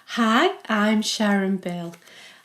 Hi, I'm Sharon Bill.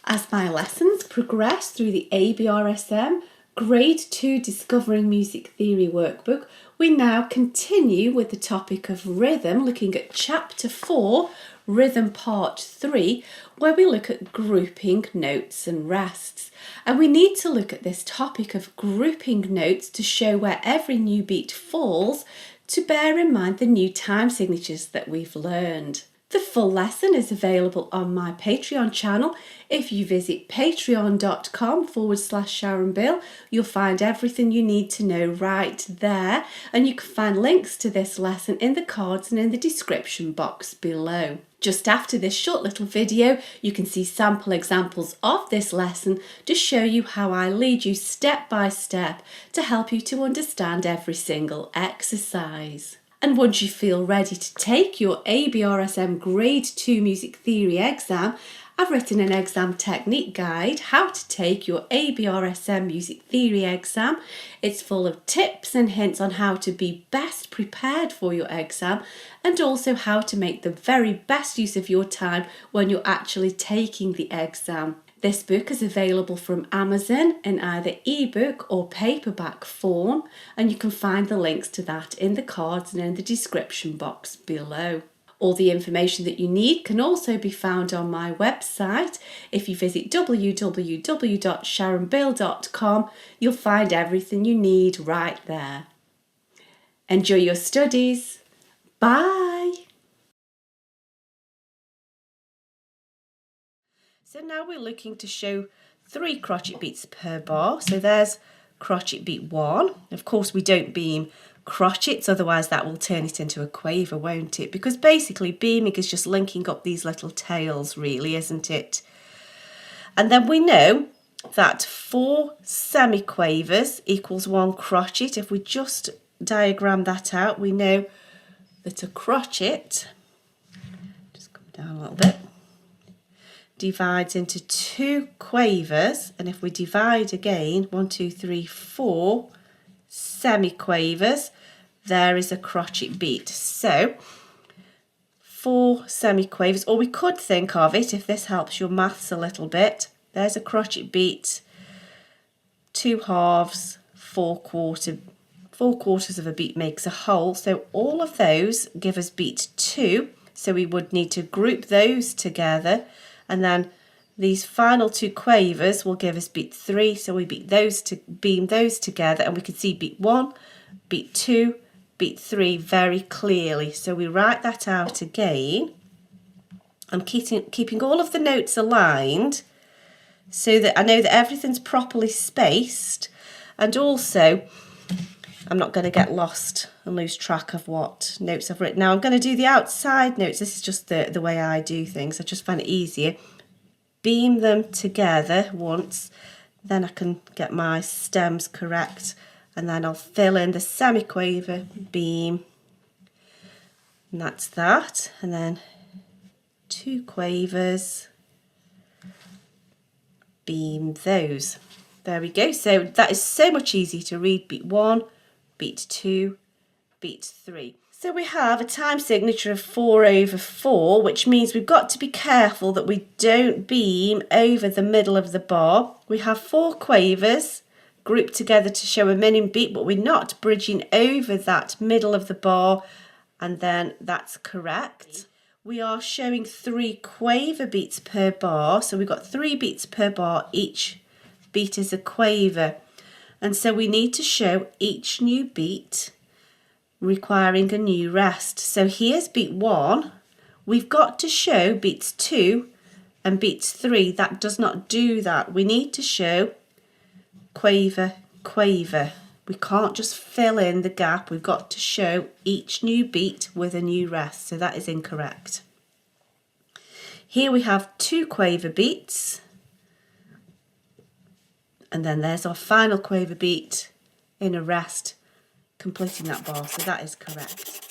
As my lessons progress through the ABRSM Grade 2 Discovering Music Theory workbook, we now continue with the topic of rhythm, looking at Chapter 4, Rhythm Part 3, where we look at grouping notes and rests. And we need to look at this topic of grouping notes to show where every new beat falls, to bear in mind the new time signatures that we've learned. The full lesson is available on my Patreon channel. If you visit patreon.com/Sharon Bill, you'll find everything you need to know right there. And you can find links to this lesson in the cards and in the description box below. Just after this short little video, you can see sample examples of this lesson to show you how I lead you step by step to help you to understand every single exercise. And once you feel ready to take your ABRSM Grade 2 Music Theory exam, I've written an exam technique guide, how to take your ABRSM Music Theory exam. It's full of tips and hints on how to be best prepared for your exam and also how to make the very best use of your time when you're actually taking the exam. This book is available from Amazon in either ebook or paperback form, and you can find the links to that in the cards and in the description box below. All the information that you need can also be found on my website. If you visit www.sharonbill.com, you'll find everything you need right there. Enjoy your studies. Bye. So now we're looking to show 3 crotchet beats per bar. So there's crotchet beat 1. Of course we don't beam crotchets, otherwise that will turn it into a quaver, won't it? Because basically beaming is just linking up these little tails, really, isn't it? And then we know that 4 semiquavers equals 1 crotchet. If we just diagram that out, we know that a crotchet, just come down a little bit, divides into 2 quavers, and if we divide again, 1, 2, 3, 4 semiquavers, there is a crotchet beat. So 4 semiquavers, or we could think of it, if this helps your maths a little bit, there's a crotchet beat, 2 halves, 4 quarters of a beat makes a whole. So all of those give us beat 2, so we would need to group those together. And then these final 2 quavers will give us beat 3, so we beam those together, and we can see beat 1, beat 2, beat 3 very clearly. So we write that out again. I'm keeping all of the notes aligned so that I know that everything's properly spaced, and also I'm not going to get lost and lose track of what notes I've written. Now I'm going to do the outside notes. This is just the way I do things. I just find it easier. Beam them together once, then I can get my stems correct, and then I'll fill in the semiquaver beam, and that's that. And then 2 quavers, beam those. There we go. So that is so much easier to read. Beat 1, beat 2, beat 3. So we have a time signature of 4/4, which means we've got to be careful that we don't beam over the middle of the bar. We have 4 quavers grouped together to show a minim beat, but we're not bridging over that middle of the bar, and then that's correct. We are showing 3 quaver beats per bar, so we've got 3 beats per bar, each beat is a quaver. And so we need to show each new beat requiring a new rest. So here's beat 1. We've got to show beats 2 and beats 3. That does not do that. We need to show quaver, quaver. We can't just fill in the gap. We've got to show each new beat with a new rest. So that is incorrect. Here we have 2 quaver beats. And then there's our final quaver beat in a rest, completing that bar, so that is correct.